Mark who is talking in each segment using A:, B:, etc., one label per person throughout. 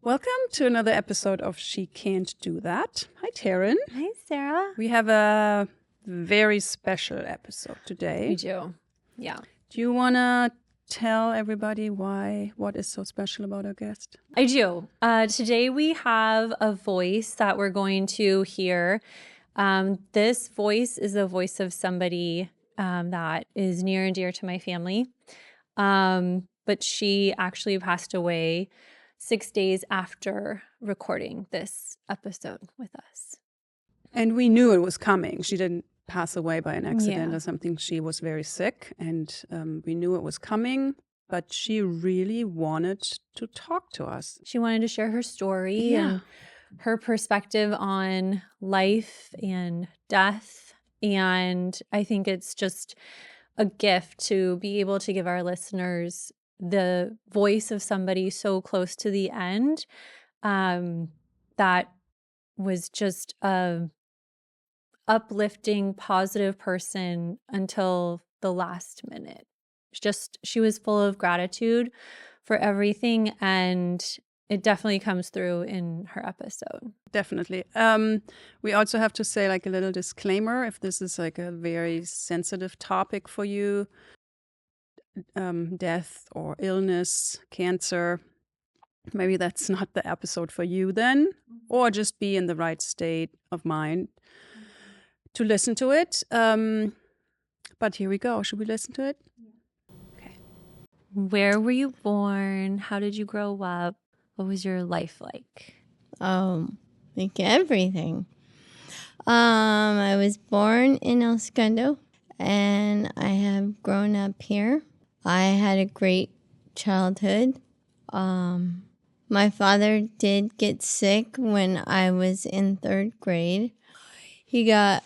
A: Welcome to another episode of She Can't Do That. Hi, Taryn.
B: Hi, Sarah.
A: We have a very special episode today.
B: We do. Yeah.
A: Do you want to tell everybody what is so special about our guest?
B: I do. Today we have a voice that we're going to hear. This voice is the voice of somebody that is near and dear to my family. But she actually passed away 6 days after recording this episode with us.
A: And we knew it was coming. She didn't pass away by an accident
B: Yeah.
A: or something. She was very sick and we knew it was coming, but she really wanted to talk to us.
B: She wanted to share her story and her perspective on life and death. And I think it's just a gift to be able to give our listeners the voice of somebody so close to the end that was just a uplifting, positive person until the last minute. She was full of gratitude for everything, and it definitely comes through in her episode.
A: Definitely. We also have to say like a little disclaimer if this is like a very sensitive topic for you, death or illness, cancer, maybe that's not the episode for you then, or just be in the right state of mind to listen to it. But here we go. Should we listen to it? Okay.
B: Where were you born? How did you grow up? What was your life like?
C: Like everything. I was born in El Segundo, and I have grown up here. I had a great childhood. My father did get sick when I was in 3rd grade. He got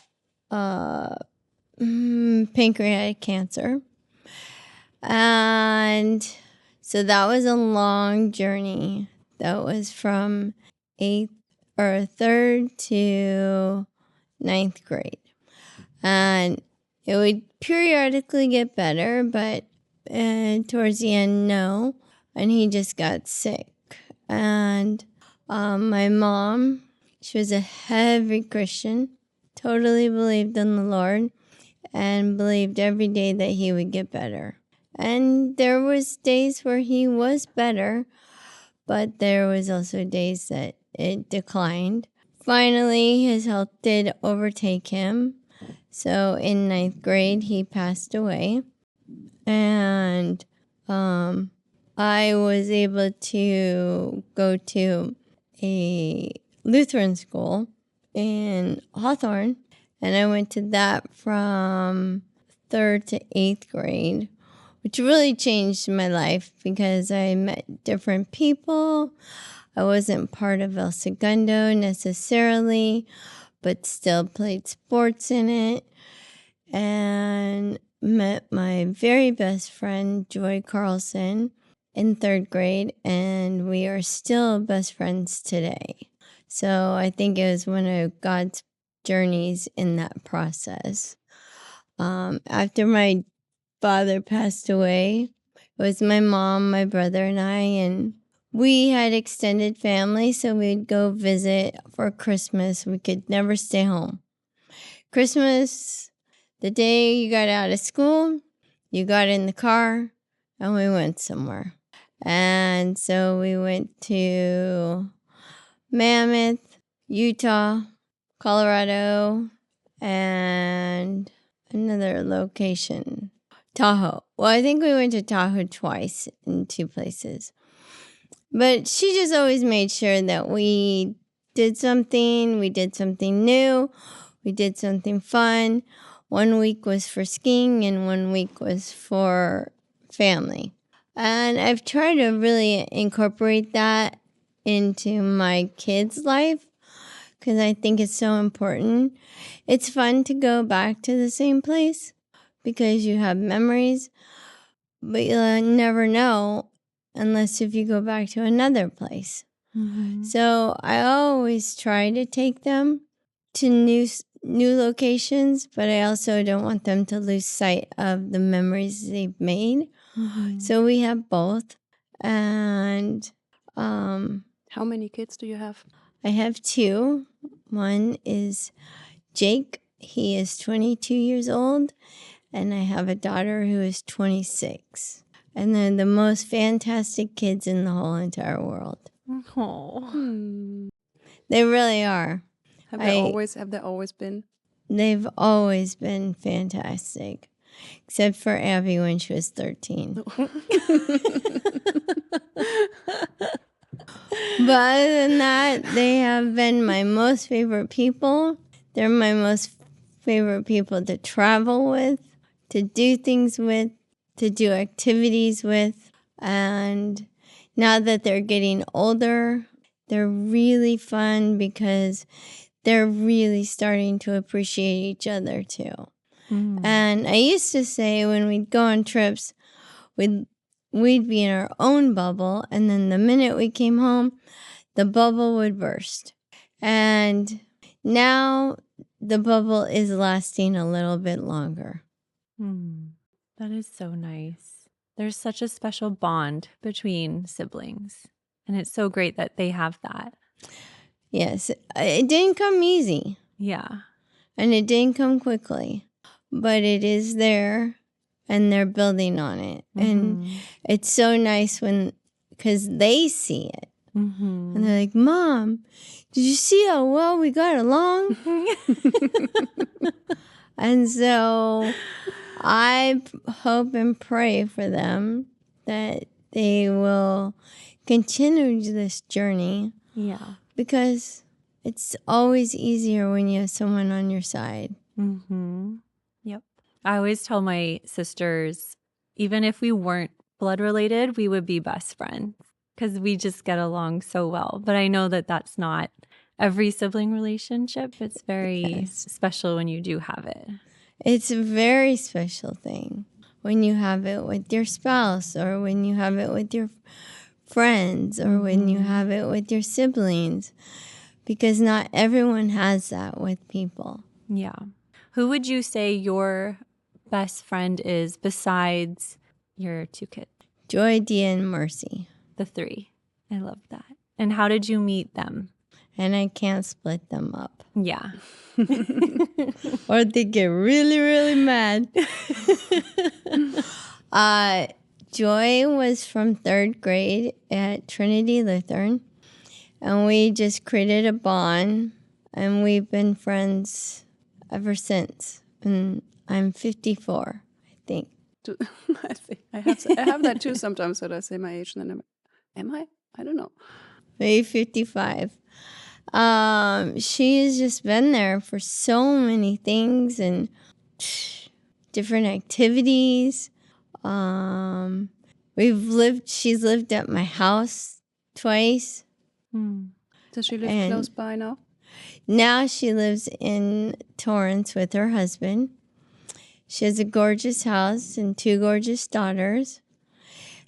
C: pancreatic cancer. And so that was a long journey. That was from 3rd to 9th grade. And it would periodically get better, but towards the end, no. And he just got sick. And my mom, she was a heavy Christian, totally believed in the Lord, and believed every day that he would get better. And there was days where he was better, but there was also days that it declined. Finally, his health did overtake him. So in 9th grade, he passed away. And I was able to go to a Lutheran school in Hawthorne. And I went to that from 3rd to 8th grade, which really changed my life because I met different people. I wasn't part of El Segundo necessarily, but still played sports in it. And met my very best friend, Joy Carlson, in 3rd grade, and we are still best friends today. So I think it was one of God's journeys in that process. After my father passed away, it was my mom, my brother, and I, and we had extended family, so we'd go visit for Christmas. We could never stay home. Christmas, the day you got out of school, you got in the car, and we went somewhere. And so we went to Mammoth, Utah, Colorado, and another location, Tahoe. Well, I think we went to Tahoe twice in 2 places. But she just always made sure that we did something new, we did something fun. 1 week was for skiing and 1 week was for family. And I've tried to really incorporate that into my kids' life because I think it's so important. It's fun to go back to the same place because you have memories, but you'll never know unless if you go back to another place.
B: Mm-hmm.
C: So I always try to take them to new locations, but I also don't want them to lose sight of the memories they've made.
B: Mm-hmm.
C: So we have both. And
A: how How many kids do you have?
C: I have 2. One is Jake. He is 22 years old. And I have a daughter who is 26. And they're the most fantastic kids in the whole entire world.
B: Oh.
C: They really are.
A: Have they always been?
C: They've always been fantastic. Except for Abby when she was 13. But other than that, they have been my most favorite people. They're my most favorite people to travel with, to do things with, to do activities with. And now that they're getting older, they're really fun because they're really starting to appreciate each other too. And I used to say when we'd go on trips, we'd be in our own bubble, and then the minute we came home, the bubble would burst. And now the bubble is lasting a little bit longer.
B: That is so nice. There's such a special bond between siblings, and it's so great that they have that.
C: Yes, it didn't come easy.
B: Yeah.
C: And it didn't come quickly, but it is there, and they're building on it. And it's so nice because they see it. And they're like, Mom, did you see how well we got along? And so I hope and pray for them that they will continue this journey.
B: Yeah.
C: Because it's always easier when you have someone on your side.
B: Yep. I always tell my sisters, even if we weren't blood related, we would be best friends because we just get along so well. But I know that that's not every sibling relationship. It's very special when you do have it.
C: It's a very special thing when you have it with your spouse, or when you have it with your friends, or when you have it with your siblings, because not everyone has that with people.
B: Yeah. Who would you say your best friend is besides your 2 kids?
C: Joy, Dia, and Mercy.
B: The 3. I love that. And how did you meet them?
C: And I can't split them up.
B: Yeah.
C: Or they get really, really mad. Joy was from 3rd grade at Trinity Lutheran. And we just created a bond. And we've been friends ever since. And I'm 54, I think.
A: I have that too sometimes when I say my age, and then am I? I don't know.
C: Maybe 55. She's just been there for so many things and different activities. She's lived at my house twice.
A: Does she live close by now?
C: Now she lives in Torrance with her husband. She has a gorgeous house and 2 gorgeous daughters.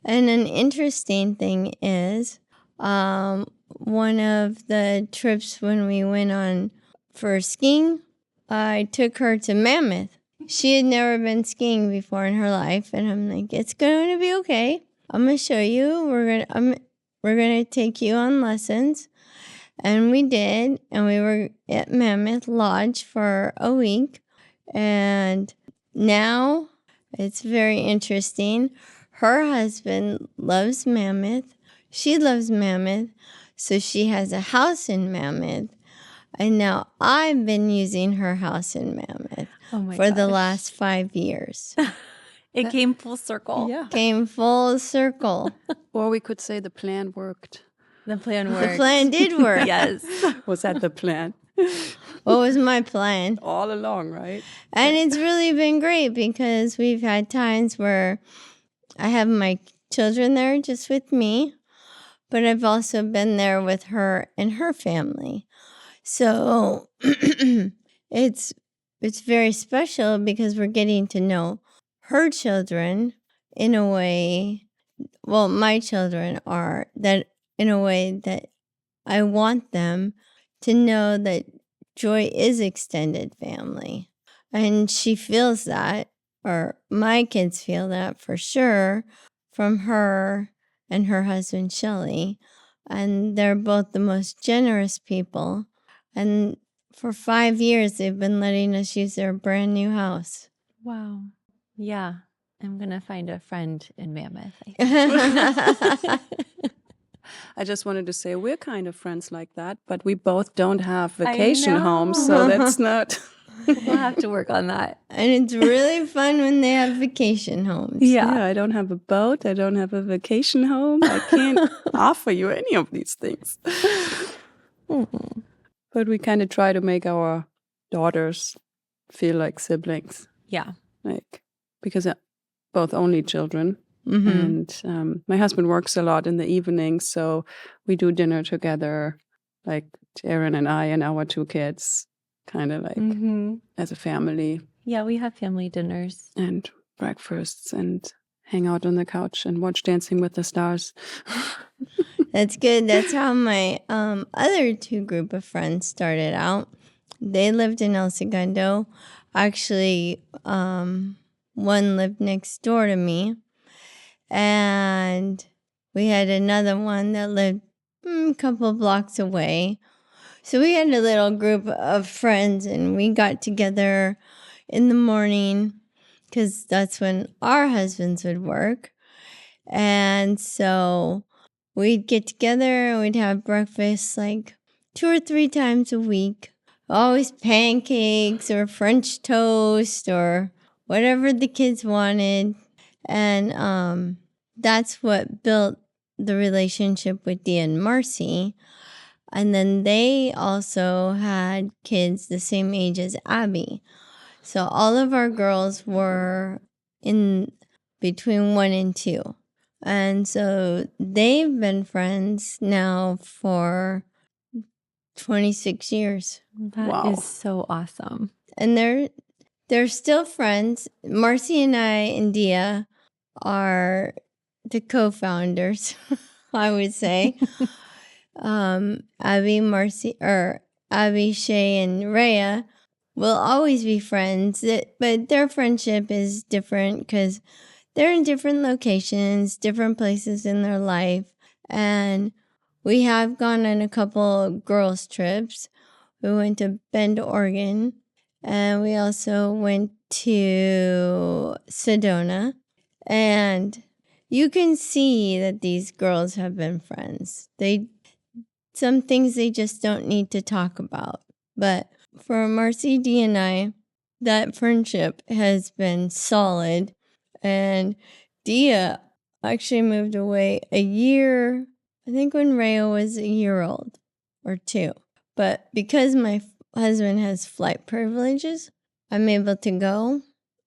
C: And an interesting thing is, one of the trips when we went on for skiing, I took her to Mammoth. She had never been skiing before in her life, and I'm like, it's going to be okay. I'm going to show you. We're going to take you on lessons. And we did, and we were at Mammoth Lodge for a week. And now it's very interesting. Her husband loves Mammoth. She loves Mammoth. So she has a house in Mammoth. And now I've been using her house in Mammoth for the last 5 years.
B: It came full circle.
A: Yeah.
C: Came full circle.
A: Or we could say the plan worked.
B: The plan worked.
C: The plan did work.
B: Yes.
A: Was that the plan?
C: What was my plan?
A: All along, right?
C: And it's really been great because we've had times where I have my children there just with me, but I've also been there with her and her family. So it's very special because we're getting to know her children in a way, well, my children are, that in a way that I want them to know that Joy is extended family. And she feels that, or my kids feel that for sure, from her and her husband, Shelley. and they're both the most generous people. And for 5 years, they've been letting us use their brand new house.
B: Wow. Yeah. I'm going to find a friend in Mammoth, I think.
A: I just wanted to say we're kind of friends like that, but we both don't have vacation homes, so that's not.
B: We'll have to work on that.
C: And it's really fun when they have vacation homes.
A: Yeah, I don't have a boat. I don't have a vacation home. I can't offer you any of these things. But we kind of try to make our daughters feel like siblings.
B: Yeah.
A: Like, because they're both only children.
C: Mm-hmm.
A: And my husband works a lot in the evenings, so we do dinner together, like Aaron and I and our 2 kids, kind of like as a family.
B: Yeah, we have family dinners.
A: And breakfasts and hang out on the couch and watch Dancing with the Stars.
C: That's good. That's how my other 2 group of friends started out. They lived in El Segundo. Actually, one lived next door to me. And we had another one that lived a couple blocks away. So we had a little group of friends, and we got together in the morning because that's when our husbands would work. And so we'd get together and we'd have breakfast like 2 or 3 times a week. Always pancakes or French toast or whatever the kids wanted. And that's what built the relationship with Dia and Marcy. And then they also had kids the same age as Abby. So all of our girls were in between 1 and 2. And so they've been friends now for 26 years.
B: That is so awesome.
C: And they're still friends. Marcy and I and Dia are the co-founders, I would say. Abby, Marcy, or Abby, Shay, and Rhea will always be friends, but their friendship is different because they're in different locations, different places in their life. And we have gone on a couple girls' trips. We went to Bend, Oregon, and we also went to Sedona. And you can see that these girls have been friends. Some things they just don't need to talk about. But for Marcy, Dee, and I, that friendship has been solid. And Dia actually moved away a year, I think when Rhea was a year old or 2. But because my husband has flight privileges, I'm able to go.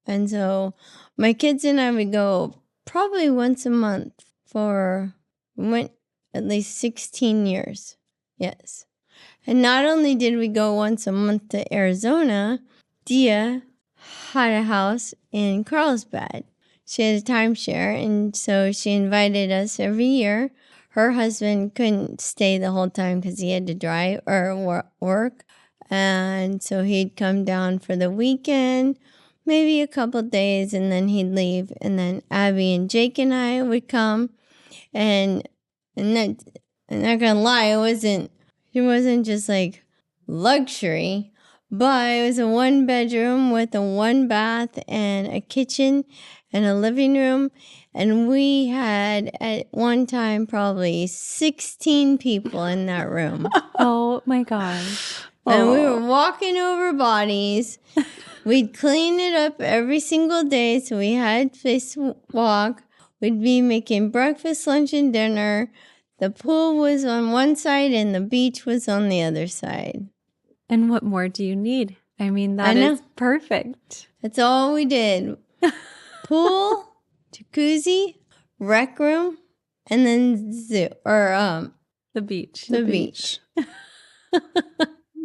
C: And so my kids and I would go probably once a month we went at least 16 years. Yes. And not only did we go once a month to Arizona, Dia had a house in Carlsbad. She had a timeshare, and so she invited us every year. Her husband couldn't stay the whole time because he had to drive or work. And so he'd come down for the weekend, maybe a couple days, and then he'd leave. And then Abby and Jake and I would come. And I'm not gonna lie, it wasn't just like luxury, but it was a 1-bedroom with a 1 bath and a kitchen and a living room. And we had at one time probably 16 people in that room.
B: Oh my gosh.
C: And we were walking over bodies. We'd clean it up every single day, so we had place to walk. We'd be making breakfast, lunch, and dinner. The pool was on one side and the beach was on the other side.
B: And what more do you need? I mean, that is perfect.
C: That's all we did. Pool, jacuzzi, rec room, and then
B: the beach.
C: The beach.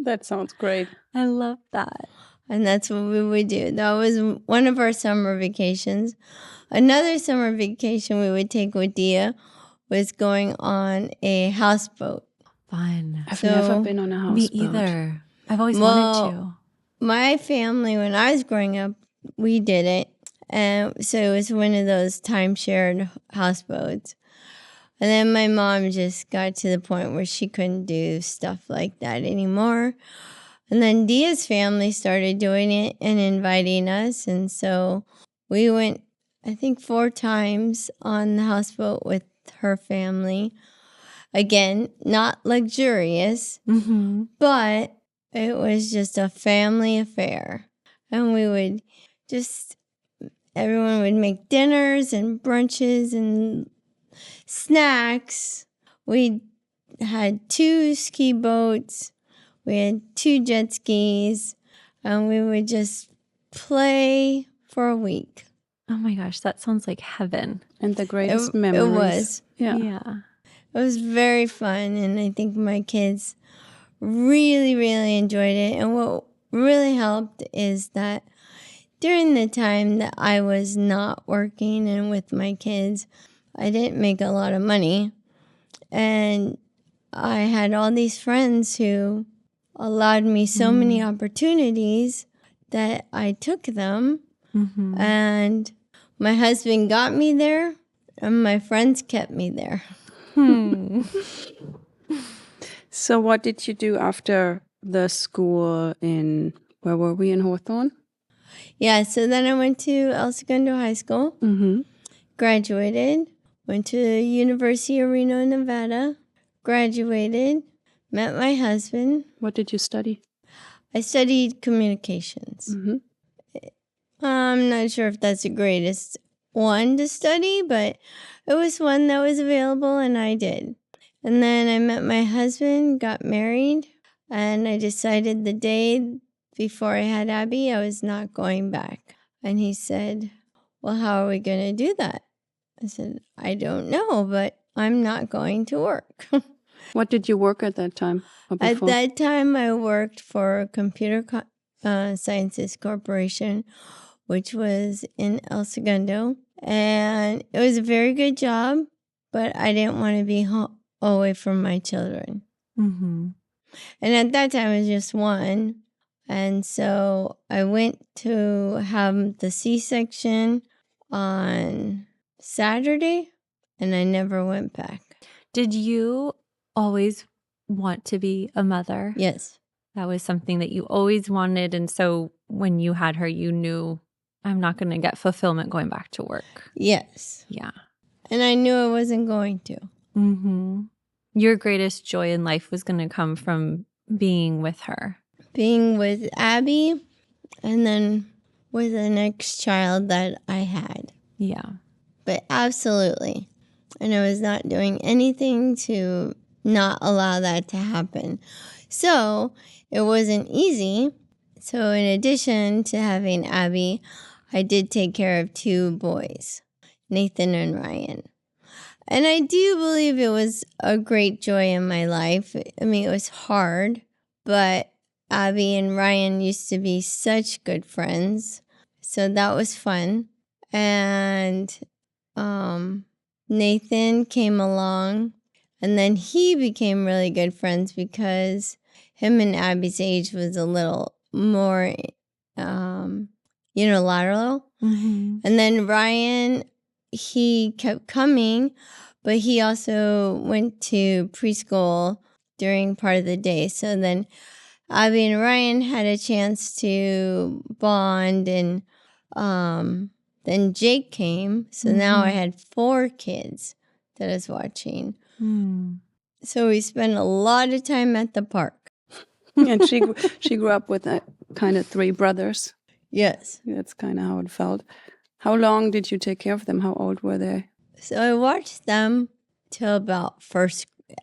A: That sounds great.
B: I love that.
C: And that's what we would do. That was one of our summer vacations. Another summer vacation we would take with Dia was going on a houseboat.
B: Fun.
A: I've never been on a houseboat.
B: Me either. I've always wanted to.
C: My family, when I was growing up, we did it. And so it was one of those time-shared houseboats. And then my mom just got to the point where she couldn't do stuff like that anymore. And then Dia's family started doing it and inviting us. And so we went, I think, 4 times on the houseboat with her family. Again, not luxurious, but it was just a family affair. And we would just, everyone would make dinners and brunches and snacks. We had 2 ski boats. We had 2 jet skis. And we would just play for a week.
B: Oh my gosh, that sounds like heaven.
A: And the greatest memories.
C: It was.
B: Yeah.
C: It was very fun, and I think my kids really, really enjoyed it. And what really helped is that during the time that I was not working and with my kids, I didn't make a lot of money. And I had all these friends who allowed me so many opportunities that I took them. And my husband got me there, and my friends kept me there.
A: So what did you do after the school in, where were we, in Hawthorne?
C: Yeah, so then I went to El Segundo High School, graduated, went to the University of Reno, Nevada, graduated, met my husband.
A: What did you study?
C: I studied communications. I'm not sure if that's the greatest one to study, but it was one that was available, and I did. And then I met my husband, got married, and I decided the day before I had Abby, I was not going back. And he said, well, how are we going to do that? I said, I don't know, but I'm not going to work.
A: What did you work at that time? Or
C: At
A: before?
C: that time, I worked for Computer Sciences Corporation, which was in El Segundo. And it was a very good job, but I didn't want to be away from my children. And at that time, it was just one. And so I went to have the C-section on Saturday, and I never went back.
B: Did you always want to be a mother?
C: Yes.
B: That was something that you always wanted. And so when you had her, you knew, I'm not going to get fulfillment going back to work.
C: Yes.
B: Yeah.
C: And I knew I wasn't going to.
B: Your greatest joy in life was going to come from being with her.
C: Being with Abby, and then with the next child that I had.
B: Yeah.
C: But absolutely. And I was not doing anything to not allow that to happen. So it wasn't easy. So in addition to having Abby, I did take care of 2 boys, Nathan and Ryan. And I do believe it was a great joy in my life. I mean, it was hard, but Abby and Ryan used to be such good friends. So that was fun. And Nathan came along, and then he became really good friends because him and Abby's age was a little more unilateral. And then Ryan, he kept coming, but he also went to preschool during part of the day. So then Abby and Ryan had a chance to bond, and then Jake came. So now I had 4 kids that I was watching. So we spent a lot of time at the park.
A: And she grew up with kind of 3 brothers.
C: Yes.
A: That's kind of how it felt. How long did you take care of them? How old were they?
C: So I watched them till about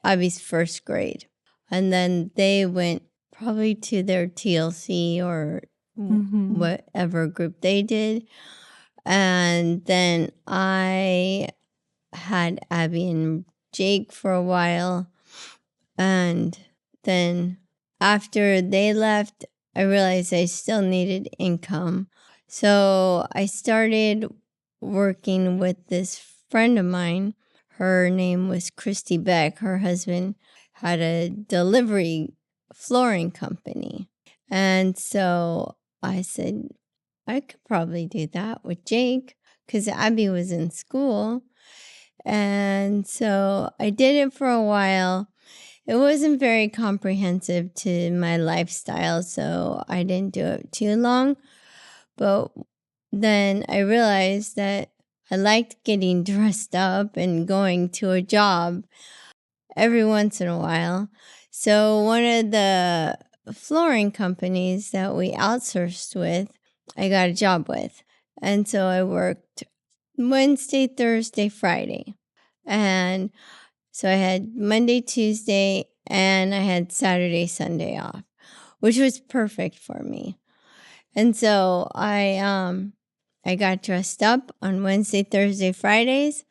C: Abby's first grade. And then they went probably to their TLC or whatever group they did. And then I had Abby and Jake for a while. And then after they left, I realized I still needed income. So I started working with this friend of mine. Her name was Christy Beck. Her husband had a delivery flooring company. And so I said, I could probably do that with Jake because Abby was in school. And so I did it for a while. It wasn't very comprehensive to my lifestyle, so I didn't do it too long. But then I realized that I liked getting dressed up and going to a job every once in a while. So one of the flooring companies that we outsourced with, I got a job with. And so I worked Wednesday, Thursday, Friday. And so I had Monday, Tuesday, and I had Saturday, Sunday off, which was perfect for me. And so I got dressed up on Wednesday, Thursday, Fridays.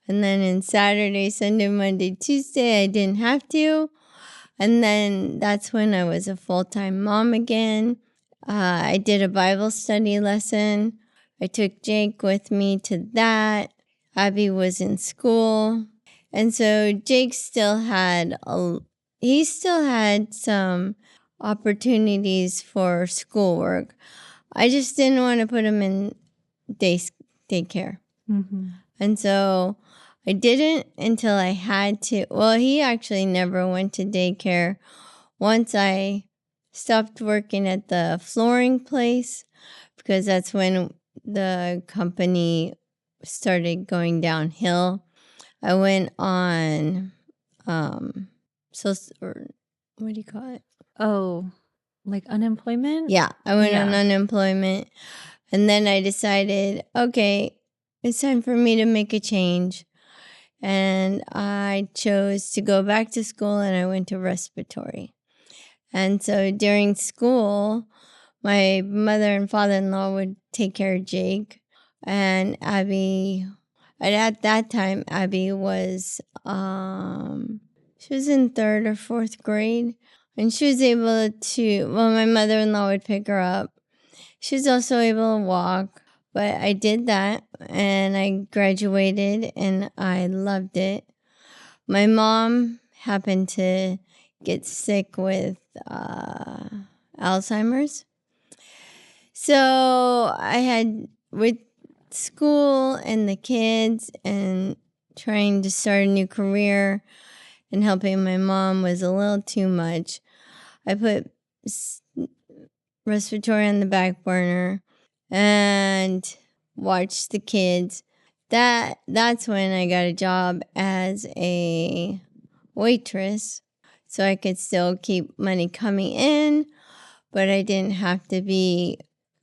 C: And then in Saturday, Sunday, Monday, Tuesday, I didn't have to. And then that's when I was a full-time mom again. I did a Bible study lesson. I took Jake with me to that. Abby was in school. And so Jake still had some opportunities for schoolwork. I just didn't want to put him in daycare.
B: Mm-hmm.
C: And so I didn't until I had to. Well, he actually never went to daycare. Once I stopped working at the flooring place, because that's when the company started going downhill. I went on, or what do you call it?
B: Oh, like unemployment?
C: Yeah, I went on
B: Yeah.
C: unemployment. And then I decided, okay, it's time for me to make a change. And I chose to go back to school, and I went to respiratory. And so during school, my mother and father-in-law would take care of Jake. And Abby, and at that time, Abby was, she was in 3rd or 4th grade. And she was able to, well, my mother-in-law would pick her up. She was also able to walk. But I did that, and I graduated, and I loved it. My mom happened to get sick with Alzheimer's. So I had, with school and the kids and trying to start a new career and helping my mom was a little too much. I put respiratory on the back burner and watched the kids. That's when I got a job as a waitress, so I could still keep money coming in, but I didn't have to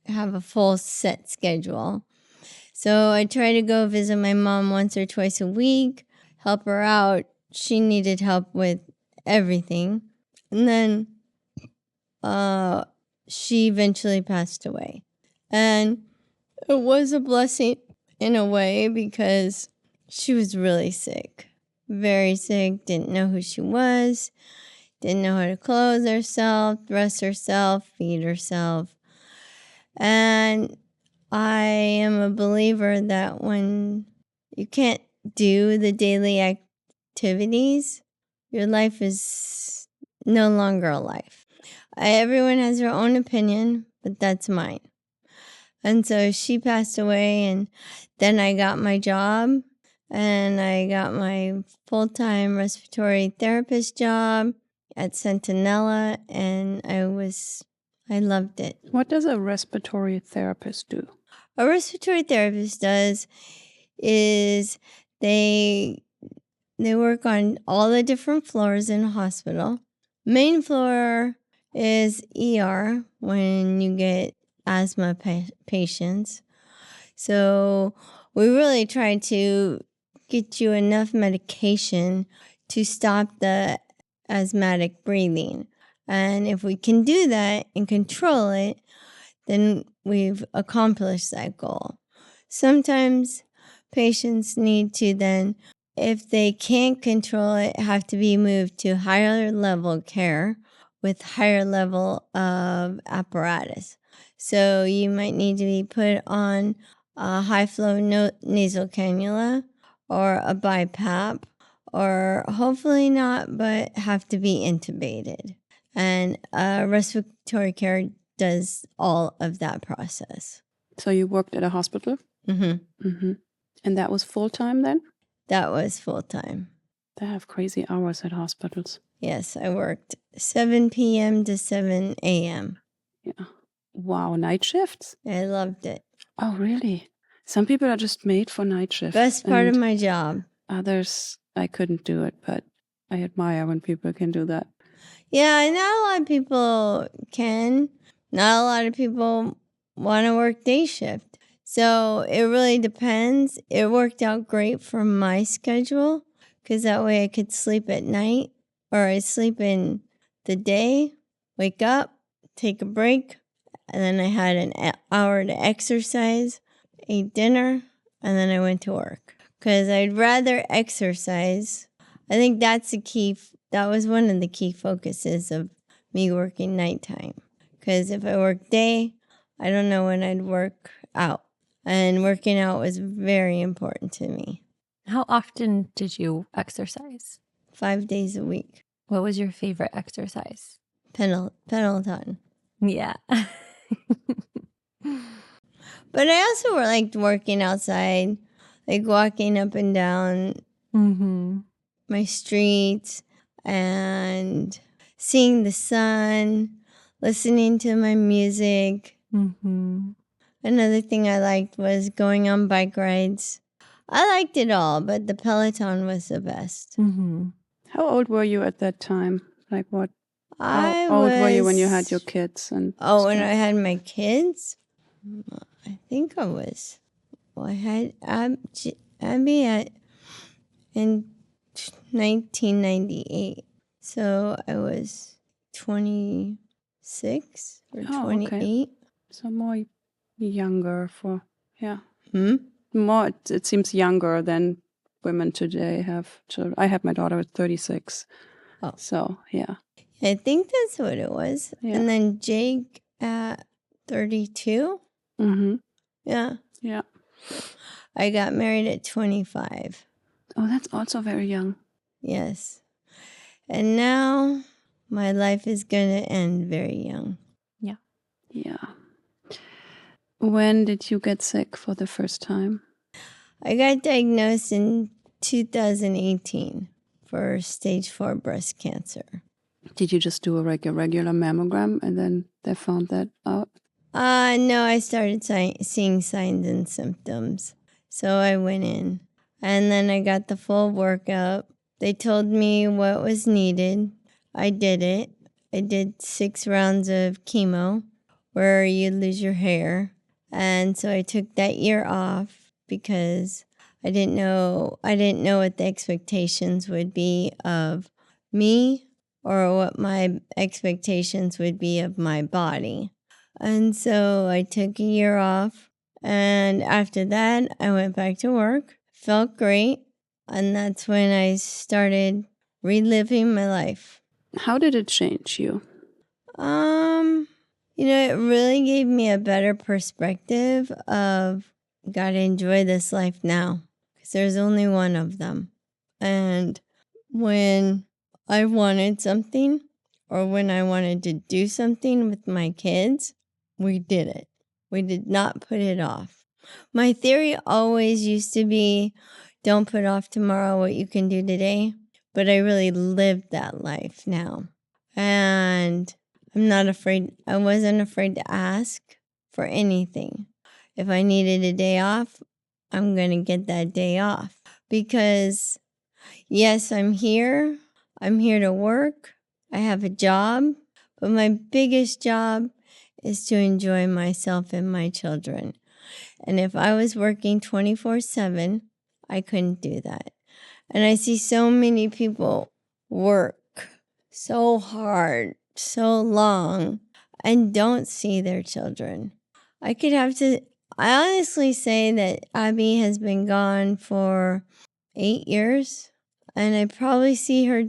C: have a full set schedule. So I try to go visit my mom once or twice a week, help her out. She needed help with everything. And then she eventually passed away. And it was a blessing in a way because she was really sick, very sick, didn't know who she was, didn't know how to clothe herself, dress herself, feed herself. And I am a believer that when you can't do the daily activities, your life is no longer a life. Everyone has their own opinion, but that's mine. And so she passed away, and then I got my job, and I got my full-time respiratory therapist job at Centinela, and I loved it.
A: What does a respiratory therapist do?
C: A respiratory therapist does is they work on all the different floors in a hospital. Main floor is ER when you get asthma patients. So we really try to get you enough medication to stop the asthmatic breathing. And if we can do that and control it, then we've accomplished that goal. Sometimes patients need to then, if they can't control it, have to be moved to higher level care with higher level of apparatus. So you might need to be put on a high flow nasal cannula or a BiPAP, or hopefully not, but have to be intubated. And respiratory care does all of that process.
A: So you worked at a hospital?
C: Mm-hmm.
A: Mm-hmm. And that was full-time then?
C: that was full time.
A: They have crazy hours at hospitals.
C: Yes, I worked 7 p.m. to 7 a.m.
A: Yeah. Wow, night shifts?
C: I loved it.
A: Oh, really? Some people are just made for night shifts.
C: Best part of
A: and
C: my job.
A: Others, I couldn't do it, but I admire when people can do that.
C: Yeah, not a lot of people can. Not a lot of people want to work day shift. So it really depends. It worked out great for my schedule because that way I could sleep at night or I sleep in the day, wake up, take a break, and then I had an hour to exercise, ate dinner, and then I went to work. Because I'd rather exercise. I think that's the key. That was one of the key focuses of me working nighttime. Because if I work day, I don't know when I'd work out. And working out was very important to me.
B: How often did you exercise?
C: 5 days a week.
B: What was your favorite exercise?
C: Peloton.
B: Yeah.
C: But I also liked working outside, like walking up and down my streets and seeing the sun, listening to my music. Another thing I liked was going on bike rides. I liked it all, but the Peloton was the best.
A: How old were you at that time? Like what?
C: How
A: old were you when you had your kids? And
C: when I had my kids? I think I was. Well, I had Abby in 1998. So I was 26 or 28.
A: Okay. So more younger for, yeah.
C: Hmm?
A: More, it seems younger than women today have children. I had my daughter at 36.
C: Oh.
A: So, yeah.
C: I think that's what it was.
A: Yeah.
C: And then Jake at 32. Yeah.
A: Yeah.
C: I got married at 25.
A: Oh, that's also very young.
C: Yes. And now my life is going to end very young.
B: Yeah.
A: Yeah. When did you get sick for the first time?
C: I got diagnosed in 2018 for stage 4 breast cancer.
A: Did you just do a regular mammogram and then they found that out?
C: No, I started seeing signs and symptoms. So I went in and then I got the full workup. They told me what was needed. I did it. I did 6 rounds of chemo where you lose your hair. And so I took that year off because I didn't know what the expectations would be of me or what my expectations would be of my body. And so I took a year off. And after that, I went back to work. Felt great. And that's when I started reliving my life.
A: How did it change you?
C: It really gave me a better perspective of gotta enjoy this life now. Because there's only one of them. And when I wanted something or when I wanted to do something with my kids, we did it. We did not put it off. My theory always used to be, don't put off tomorrow what you can do today. But I really lived that life now. And I'm not afraid. I wasn't afraid to ask for anything. If I needed a day off, I'm going to get that day off. Because, yes, I'm here. I'm here to work. I have a job. But my biggest job is to enjoy myself and my children. And if I was working 24/7, I couldn't do that. And I see so many people work so hard, so long, and don't see their children. I honestly say that Abby has been gone for 8 years, and I probably see her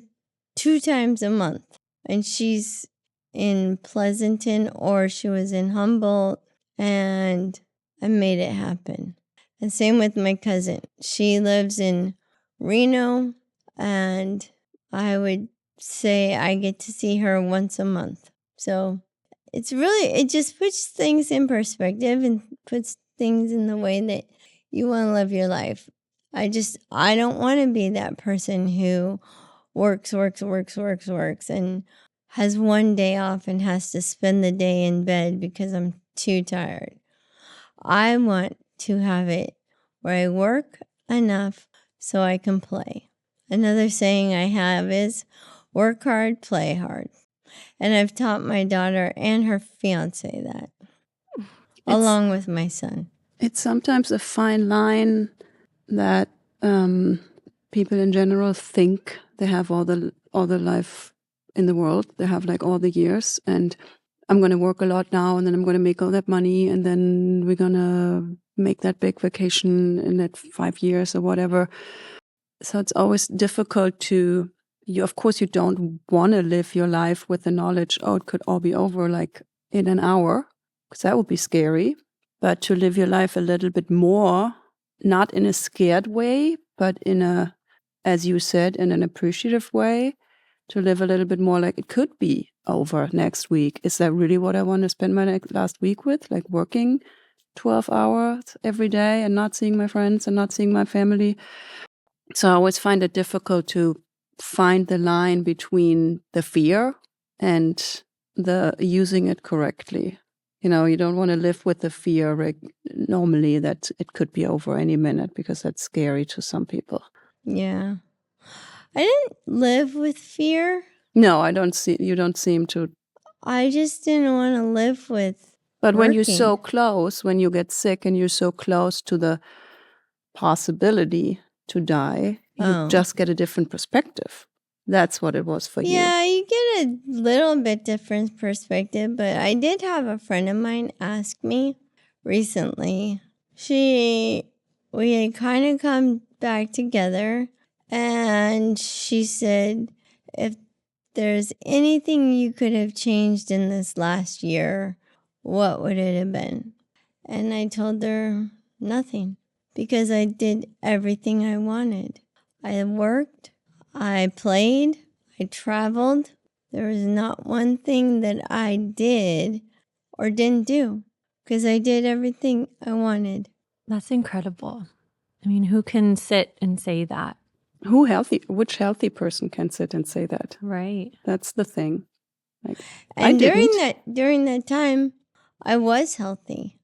C: 2 times a month. And she's in Pleasanton or she was in Humboldt, and I made it happen. And same with my cousin. She lives in Reno, and I would say I get to see her once a month. So it just puts things in perspective and puts things in the way that you want to live your life. I don't want to be that person who works, and has one day off and has to spend the day in bed because I'm too tired. I want to have it where I work enough so I can play. Another saying I have is work hard, play hard. And I've taught my daughter and her fiance that, along with my son.
A: It's sometimes a fine line that people in general think they have all the life in the world. They have like all the years, and I'm going to work a lot now, and then I'm going to make all that money, and then we're going to make that big vacation in that 5 years or whatever. So it's always difficult to, of course, you don't want to live your life with the knowledge, oh, it could all be over like in an hour, because that would be scary. But to live your life a little bit more, not in a scared way, but in a, as you said, in an appreciative way, to live a little bit more like it could be over next week. Is that really what I want to spend my last week with? Like working 12 hours every day and not seeing my friends and not seeing my family. So I always find it difficult to find the line between the fear and the using it correctly. You know, you don't want to live with the fear normally that it could be over any minute, because that's scary to some people.
C: Yeah. I didn't live with fear.
A: No, you don't seem to.
C: I just didn't want to live with
A: But when you're
C: working.
A: so close, when you get sick and you're so close to the possibility to die, you just get a different perspective. That's what it was for you.
C: Yeah, you get a little bit different perspective, but I did have a friend of mine ask me recently. We had kind of come back together, and she said, if there's anything you could have changed in this last year, what would it have been? And I told her nothing, because I did everything I wanted. I worked, I played, I traveled. There was not one thing that I did or didn't do, because I did everything I wanted.
B: That's incredible. I mean, who can sit and say that?
A: Which healthy person can sit and say that?
B: Right.
A: That's the thing. Like,
C: and during that time, I was healthy.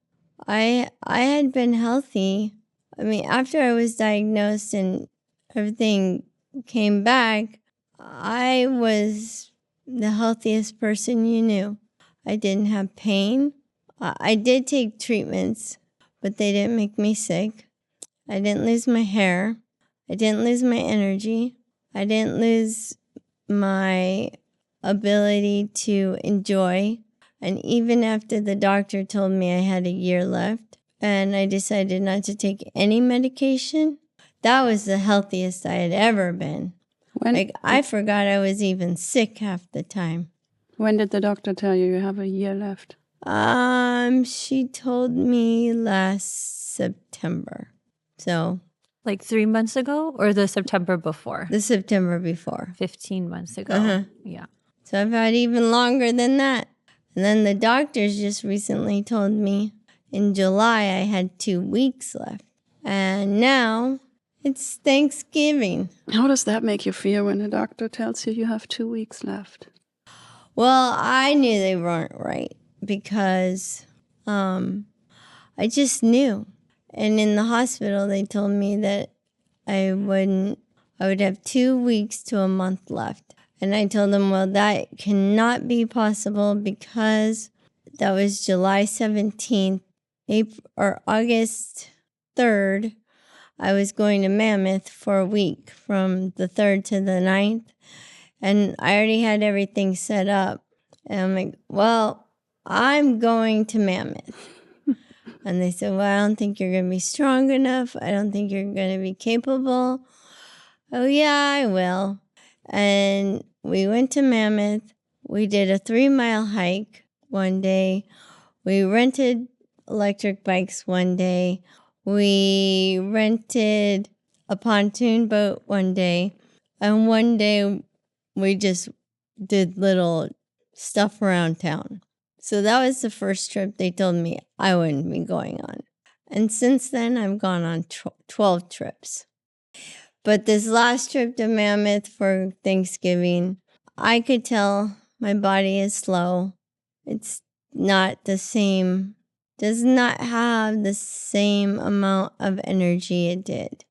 C: I had been healthy. I mean, after I was diagnosed and everything came back, I was the healthiest person you knew. I didn't have pain. I did take treatments, but they didn't make me sick. I didn't lose my hair. I didn't lose my energy. I didn't lose my ability to enjoy. And even after the doctor told me I had a year left and I decided not to take any medication, that was the healthiest I had ever been. I forgot I was even sick half the time.
A: When did the doctor tell you have a year left?
C: She told me last September. So,
B: like 3 months ago, or the September before?
C: The September before.
B: 15 months ago. Yeah.
C: So I've had even longer than that. And then the doctors just recently told me in July I had 2 weeks left. And now it's Thanksgiving.
A: How does that make you feel when the doctor tells you have 2 weeks left?
C: Well, I knew they weren't right, because I just knew. And in the hospital, they told me that I would have 2 weeks to a month left. And I told them, well, that cannot be possible, because that was July 17th, or August 3rd. I was going to Mammoth for a week from the 3rd to the 9th. And I already had everything set up. And I'm like, well, I'm going to Mammoth. And they said, well, I don't think you're going to be strong enough. I don't think you're going to be capable. Oh, yeah, I will. And we went to Mammoth. We did a 3-mile hike one day. We rented electric bikes one day. We rented a pontoon boat one day. And one day we just did little stuff around town. So that was the first trip they told me I wouldn't be going on. And since then, I've gone on 12 trips. But this last trip to Mammoth for Thanksgiving, I could tell my body is slow. It's not the same, does not have the same amount of energy it did.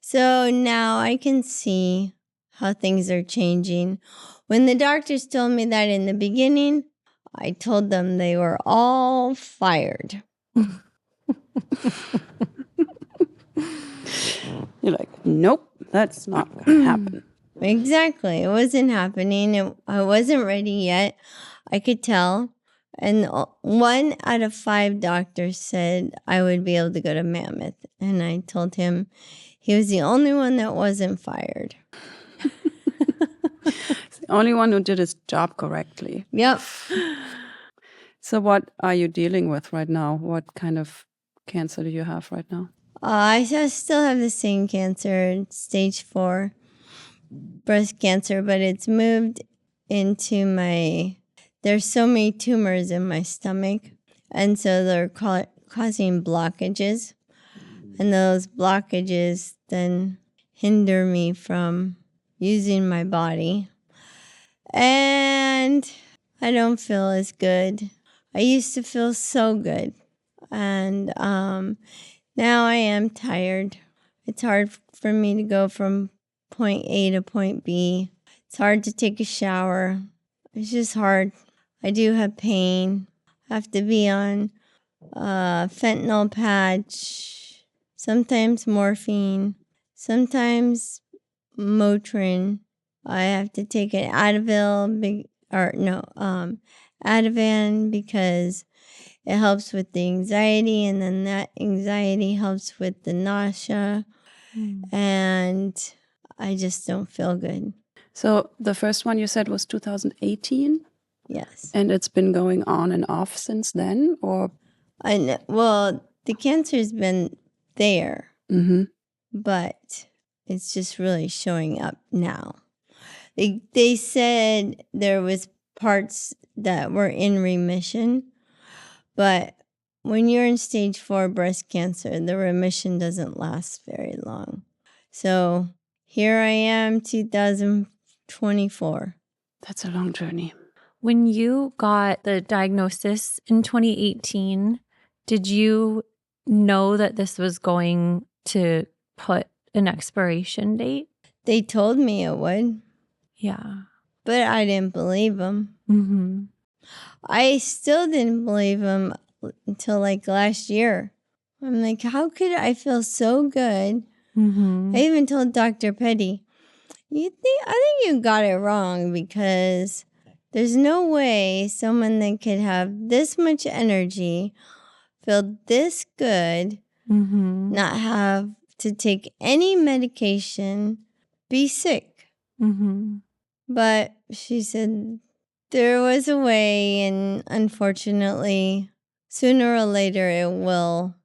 C: So now I can see how things are changing. When the doctors told me that in the beginning, I told them they were all fired.
A: You're like, nope, that's not going to happen.
C: Exactly. It wasn't happening. I wasn't ready yet. I could tell. And 1 out of 5 doctors said I would be able to go to Mammoth. And I told him he was the only one that wasn't fired.
A: It's the only one who did his job correctly.
C: Yep.
A: So what are you dealing with right now? What kind of cancer do you have right now?
C: I still have the same cancer, stage 4 breast cancer, but it's moved into there's so many tumors in my stomach. And so they're causing blockages. And those blockages then hinder me from using my body. And I don't feel as good. I used to feel so good. And now I am tired. It's hard for me to go from point A to point B. It's hard to take a shower. It's just hard. I do have pain. I have to be on fentanyl patch, sometimes morphine, sometimes Motrin. I have to take an Ativan because it helps with the anxiety, and then that anxiety helps with the nausea, and I just don't feel good.
A: So the first one you said was 2018?
C: Yes.
A: And it's been going on and off since then, or?
C: Well, the cancer's been there, but it's just really showing up now. They said there was parts that were in remission, but when you're in stage 4 breast cancer, the remission doesn't last very long. So here I am, 2024.
A: That's a long journey.
B: When you got the diagnosis in 2018, did you know that this was going to put an expiration date?
C: They told me it would.
B: Yeah.
C: But I didn't believe them.
B: Mm-hmm.
C: I still didn't believe them until like last year. I'm like, how could I feel so good?
B: Mm-hmm.
C: I even told Dr. Petty, I think you got it wrong, because there's no way someone that could have this much energy, feel this good, not have to take any medication, be sick. But she said there was a way, and unfortunately, sooner or later it will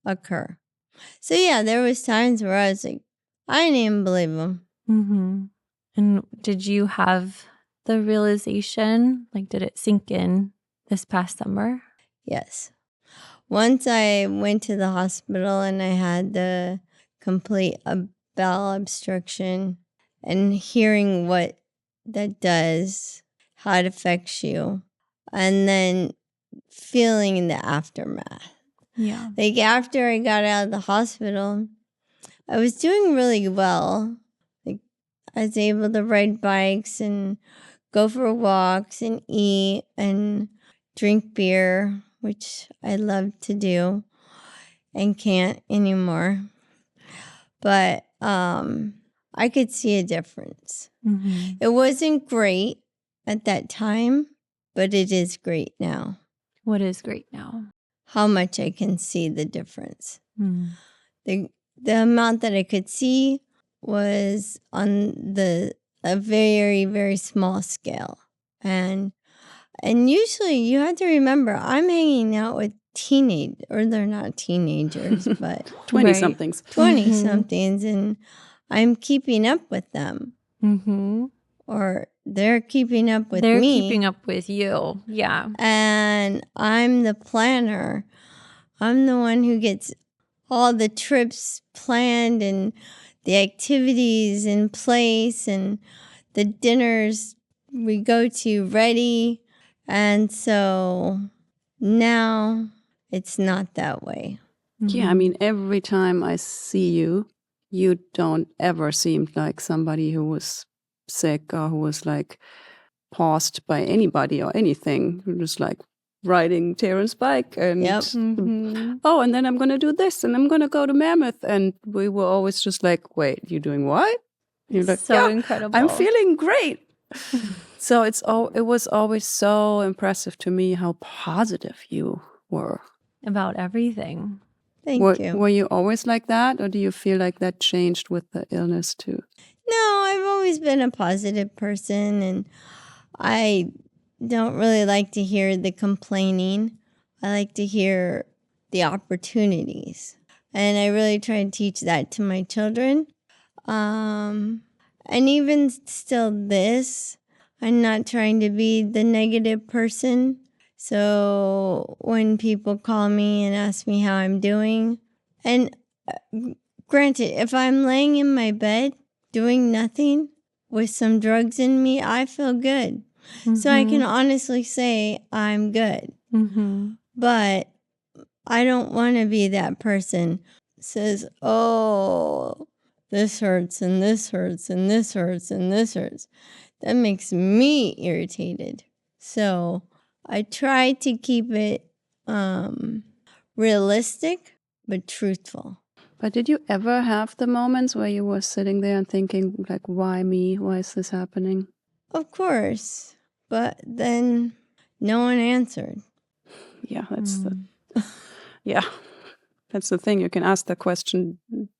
C: occur. So yeah, there was times where I was like, I didn't even believe him.
B: And did you have the realization, like, did it sink in this past summer?
C: Yes. Once I went to the hospital and I had the complete bowel obstruction, and hearing what that does, how it affects you, and then feeling the aftermath.
B: Yeah.
C: Like after I got out of the hospital, I was doing really well. Like I was able to ride bikes and go for walks and eat and drink beer, which I love to do and can't anymore. But I could see a difference. It wasn't great at that time, but it is great now.
B: What is great now?
C: How much I can see the difference. The amount that I could see was on a very, very small scale. And usually you have to remember, I'm hanging out with they're not teenagers, but
A: 20-somethings.
C: 20-somethings, and I'm keeping up with them. Or they're keeping up with me.
B: They're keeping up with you. Yeah.
C: And I'm the planner. I'm the one who gets all the trips planned and the activities in place and the dinners we go to ready. And so now it's not that way.
A: Yeah, I mean, every time I see you, you don't ever seem like somebody who was sick or who was like paused by anybody or anything. You're just like riding Terrence's bike and oh, and then I'm gonna do this and I'm gonna go to Mammoth. And we were always just like, wait, you doing what? And you're like,
B: So
A: yeah,
B: incredible.
A: I'm feeling great. So it was always so impressive to me how positive you were.
B: About everything.
C: Thank you.
A: Were you always like that, or do you feel like that changed with the illness too?
C: No, I've always been a positive person, and I don't really like to hear the complaining. I like to hear the opportunities. And I really try to teach that to my children. And even still this, I'm not trying to be the negative person. So when people call me and ask me how I'm doing, and granted, if I'm laying in my bed doing nothing with some drugs in me, I feel good. So I can honestly say I'm good. But I don't want to be that person who says, oh, this hurts and this hurts and this hurts and this hurts. That makes me irritated. So I try to keep it realistic but truthful.
A: But did you ever have the moments where you were sitting there and thinking, like, why me? Why is this happening?
C: Of course. But then no one answered.
A: Yeah, that's that's the thing. You can ask the question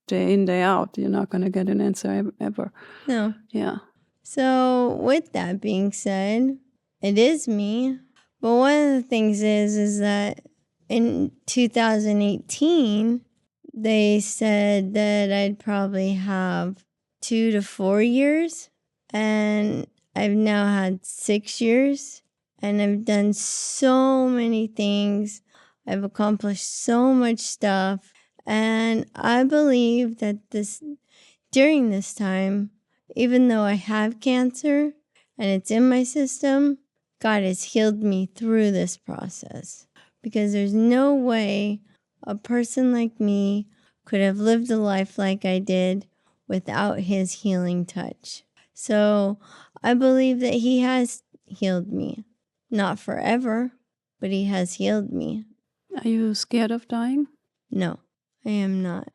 A: day in, day out. You're not going to get an answer ever.
C: No.
A: Yeah.
C: So with that being said, it is me. But one of the things is that in 2018, they said that I'd probably have 2 to 4 years. And I've now had 6 years. And I've done so many things. I've accomplished so much stuff. And I believe that during this time, even though I have cancer and it's in my system, God has healed me through this process. Because there's no way a person like me could have lived a life like I did without his healing touch. So I believe that he has healed me. Not forever, but he has healed me.
A: Are you scared of dying?
C: No, I am not.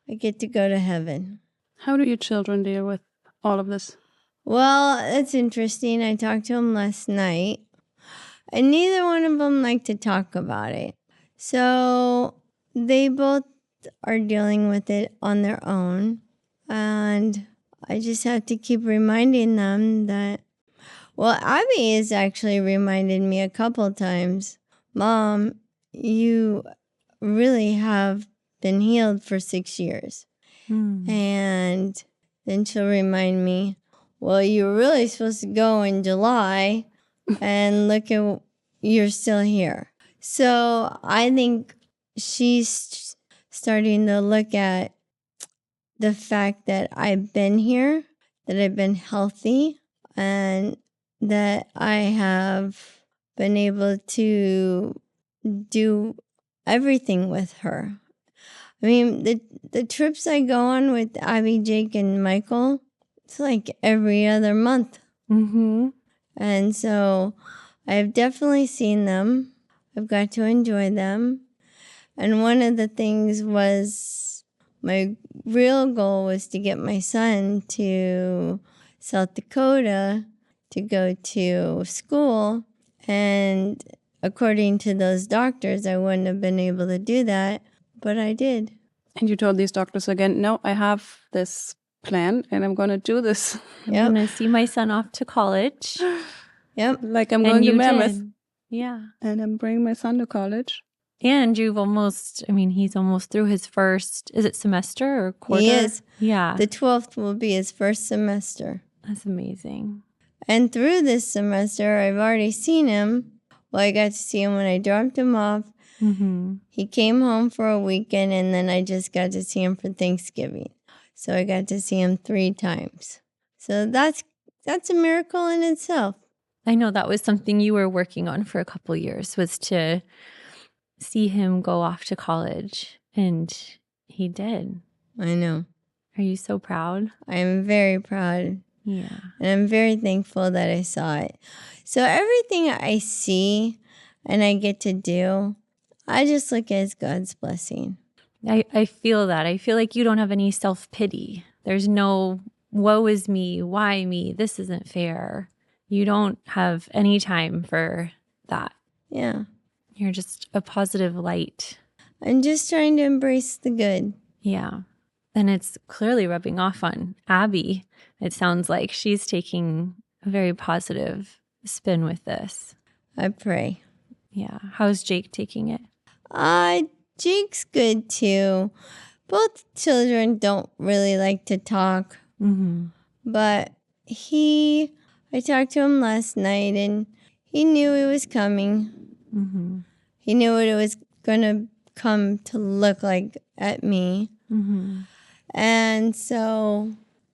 C: I get to go to heaven.
A: How do your children deal with all of this?
C: Well, it's interesting. I talked to them last night, and neither one of them like to talk about it. So they both are dealing with it on their own. And I just have to keep reminding them that, well, Abby has actually reminded me a couple times, Mom, you really have been healed for 6 years. And then she'll remind me, well, you were really supposed to go in July, and look at, you're still here. So I think she's starting to look at the fact that I've been here, that I've been healthy, and that I have been able to do everything with her. I mean, the trips I go on with Abby, Jake, and Michael, it's like every other month. And so I've definitely seen them. I've got to enjoy them. And one of the things was, my real goal was to get my son to South Dakota to go to school. And according to those doctors, I wouldn't have been able to do that, but I did.
A: And you told these doctors again, no, I have this plan and I'm going to do this.
B: I'm going to see my son off to college.
C: Yep.
A: Like I'm going to Mammoth.
B: Yeah.
A: And I'm bringing my son to college.
B: And you've almost, I mean, he's almost through his first, is it semester or quarter?
C: He is.
B: Yeah.
C: The 12th will be his first semester.
B: That's amazing.
C: And through this semester, I've already seen him. Well, I got to see him when I dropped him off. He came home for a weekend, and then I just got to see him for Thanksgiving. So I got to see him 3 times. So that's a miracle in itself.
B: I know that was something you were working on for a couple years, was to see him go off to college, and he did.
C: I know.
B: Are you so proud?
C: I am very proud.
B: Yeah.
C: And I'm very thankful that I saw it. So everything I see and I get to do, I just look as God's blessing.
B: I feel that. I feel like you don't have any self-pity. There's no, woe is me, why me, this isn't fair. You don't have any time for that.
C: Yeah.
B: You're just a positive light.
C: I'm just trying to embrace the good.
B: Yeah. And it's clearly rubbing off on Abby. It sounds like she's taking a very positive spin with this.
C: I pray.
B: Yeah. How's Jake taking it?
C: Jake's good too. Both children don't really like to talk.
B: Mm-hmm.
C: But I talked to him last night and he knew it was coming.
B: Mm-hmm.
C: He knew what it was going to come to look like at me.
B: Mm-hmm.
C: And so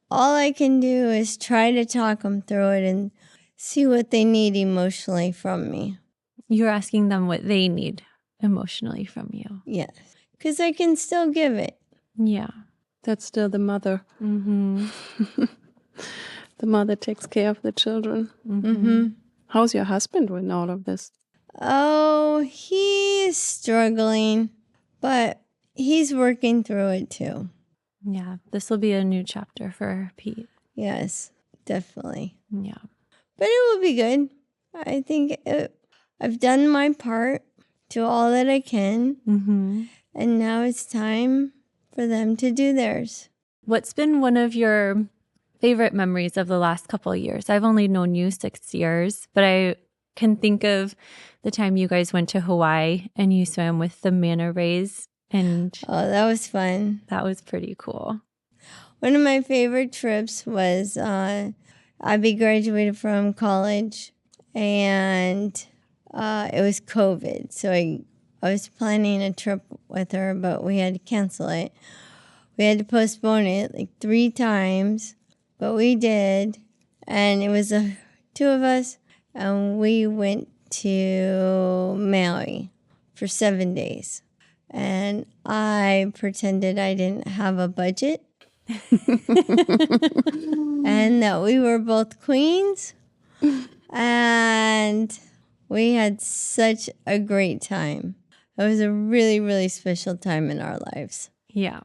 C: all I can do is try to talk them through it and see what they need emotionally from me.
B: You're asking them what they need emotionally from you.
C: Yes. Because I can still give it.
B: Yeah.
A: That's still the mother.
B: Mm-hmm.
A: The mother takes care of the children.
C: Mm-hmm.
A: How's your husband with all of this?
C: Oh, he is struggling, but he's working through it too.
B: Yeah. This will be a new chapter for Pete.
C: Yes, definitely.
B: Yeah.
C: But it will be good. I think I've done my part to all that I can.
B: Mm-hmm.
C: And now it's time for them to do theirs.
B: What's been one of your favorite memories of the last couple of years? I've only known you 6 years, but I can think of the time you guys went to Hawaii and you swam with the manta rays, and
C: Oh, that was fun.
B: that was pretty cool.
C: One of my favorite trips was Abby graduated from college, and it was COVID. So I was planning a trip with her, but we had to cancel it. We had to postpone it like 3 times, but we did. And it was 2 of us, and we went to Maui for 7 days. And I pretended I didn't have a budget and that we were both queens. And we had such a great time. It was a really, really special time in our lives.
B: Yeah.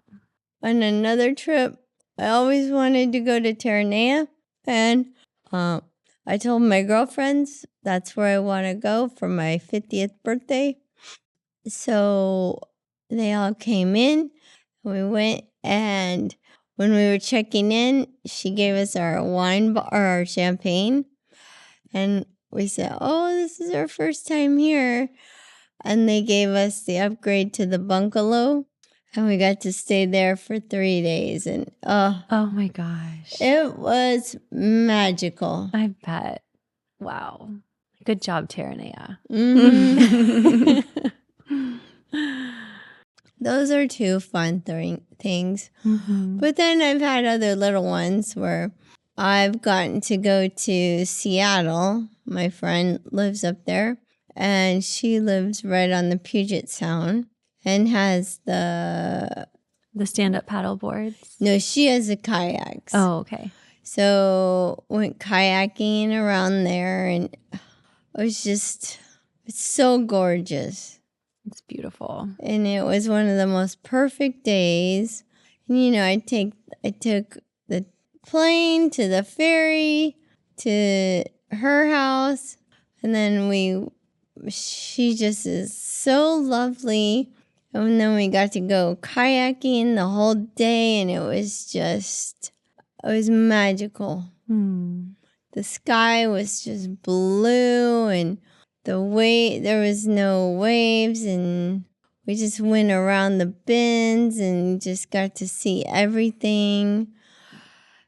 C: On another trip, I always wanted to go to Terranea. And I told my girlfriends that's where I want to go for my 50th birthday. So they all came in. We went, and when we were checking in, she gave us our wine or our champagne. And we said, oh, this is our first time here. And they gave us the upgrade to the bungalow. And we got to stay there for 3 days. And
B: Oh my gosh.
C: it was magical.
B: I bet. Wow. Good job, Terranea.
C: Mhm. Those are 2 fun things.
B: Mm-hmm.
C: But then I've had other little ones where I've gotten to go to Seattle. My friend lives up there, and she lives right on the Puget Sound and has
B: The stand-up paddle boards.
C: no, she has the kayaks.
B: Oh, okay.
C: So went kayaking around there, and it's so gorgeous.
B: It's beautiful.
C: And it was one of the most perfect days. And, I took the plane to the ferry to her house. And then she just is so lovely. And then we got to go kayaking the whole day. And it was magical.
B: Hmm.
C: The sky was just blue, and there was no waves, and we just went around the bends and just got to see everything.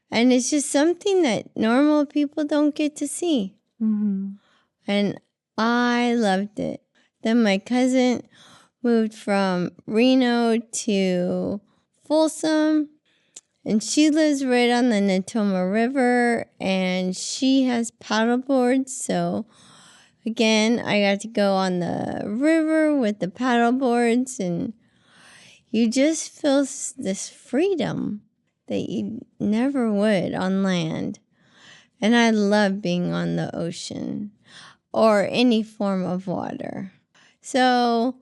C: And it's just something that normal people don't get to see.
B: Mm-hmm.
C: And I loved it. Then my cousin moved from Reno to Folsom, And she lives right on the Natoma River, and she has paddle boards. So again, I got to go on the river with the paddle boards, and you just feel this freedom that you never would on land. And I love being on the ocean or any form of water. So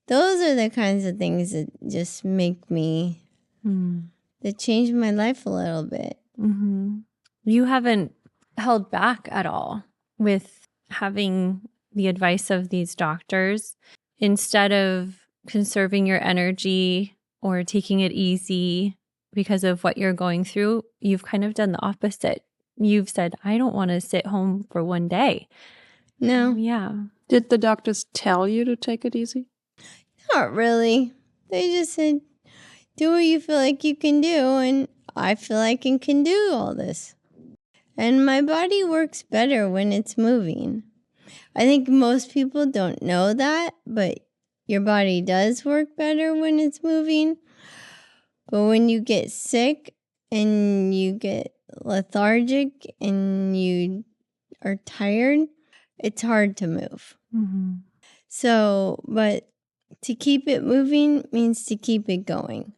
C: those are the kinds of things that just make me, that change my life a little bit.
B: You haven't held back at all with having the advice of these doctors. Instead of conserving your energy or taking it easy because of what you're going through, you've kind of done the opposite. You've said, I don't want to sit home for one day.
C: No.
B: Yeah.
A: Did the doctors tell you to take it easy?
C: Not really. They just said, do what you feel like you can do, and I feel like I can do all this. And my body works better when it's moving. I think most people don't know that, but your body does work better when it's moving. But when you get sick and you get lethargic and you are tired, it's hard to move. So, but to keep it moving means to keep it going.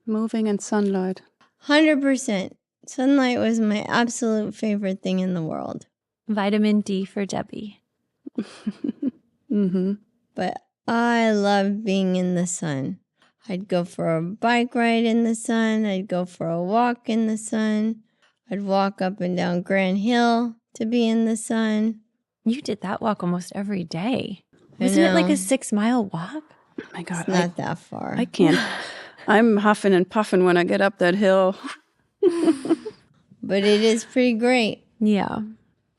A: Moving in sunlight.
C: 100%. Sunlight was my absolute favorite thing in the world.
B: Vitamin D for Debbie.
C: But I love being in the sun. I'd go for a bike ride in the sun. I'd go for a walk in the sun. I'd walk up and down Grand Hill to be in the sun.
B: You did that walk almost every day.
C: I
B: Wasn't it like
C: know.
B: a 6-mile walk?
A: Oh my God.
C: It's not that far.
A: I can't. I'm huffing and puffing when I get up that hill.
C: But it is pretty great.
B: Yeah.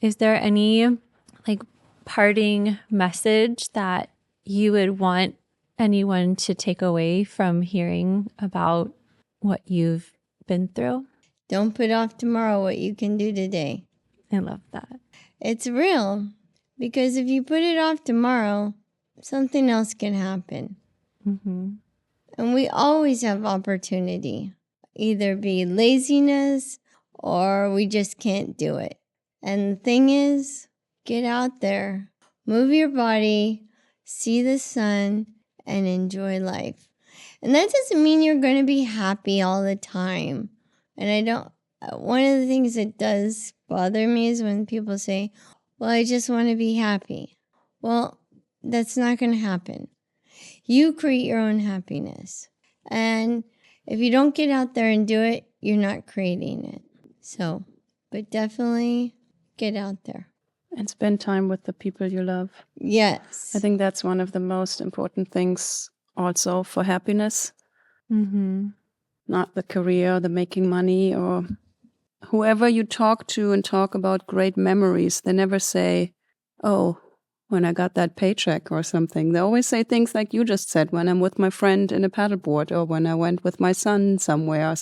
B: Is there any like parting message that you would want anyone to take away from hearing about what you've been through?
C: Don't put off tomorrow what you can do today.
B: I love that.
C: It's real. Because if you put it off tomorrow, something else can happen. And we always have opportunity. Either be laziness or we just can't do it. And the thing is, get out there, move your body, see the sun, and enjoy life. And that doesn't mean you're going to be happy all the time. And one of the things that does bother me is when people say, well, I just want to be happy. Well, that's not going to happen. You create your own happiness. And if you don't get out there and do it, you're not creating it. So, but definitely get out there.
A: And spend time with the people you love.
C: Yes.
A: I think that's one of the most important things also for happiness. Not the career, the making money, or whoever you talk to and talk about great memories. They never say, oh, when I got that paycheck or something. They always say things like you just said, when I'm with my friend in a paddleboard or when I went with my son somewhere.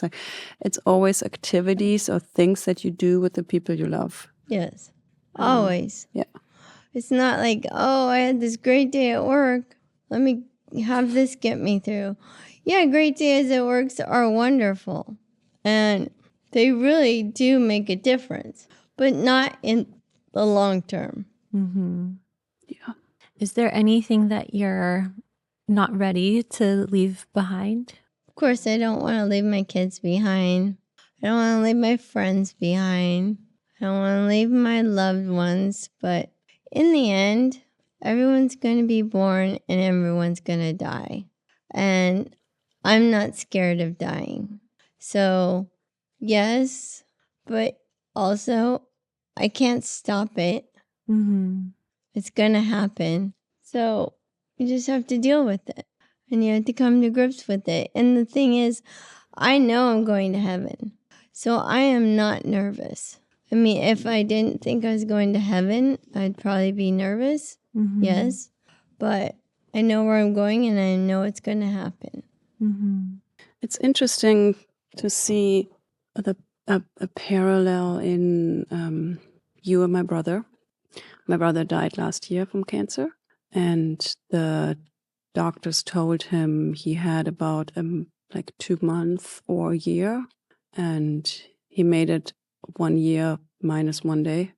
A: It's always activities or things that you do with the people you love.
C: Yes. Always.
A: Yeah.
C: It's not like, oh, I had this great day at work. Let me have this get me through. Yeah, great days at work are wonderful. And they really do make a difference, but not in the long term.
A: Yeah.
B: Is there anything that you're not ready to leave behind?
C: Of course, I don't want to leave my kids behind. I don't want to leave my friends behind. I don't want to leave my loved ones. But in the end, everyone's going to be born and everyone's going to die. And I'm not scared of dying. So, yes, but also I can't stop it. It's going to happen. So you just have to deal with it. And you have to come to grips with it. And the thing is, I know I'm going to heaven. So I am not nervous. I mean, if I didn't think I was going to heaven, I'd probably be nervous. Yes. But I know where I'm going and I know it's going to happen.
A: It's interesting to see a parallel in you and my brother. My brother died last year from cancer, and the doctors told him he had about like 2 months or a year. And he made it 1 year minus 1 day.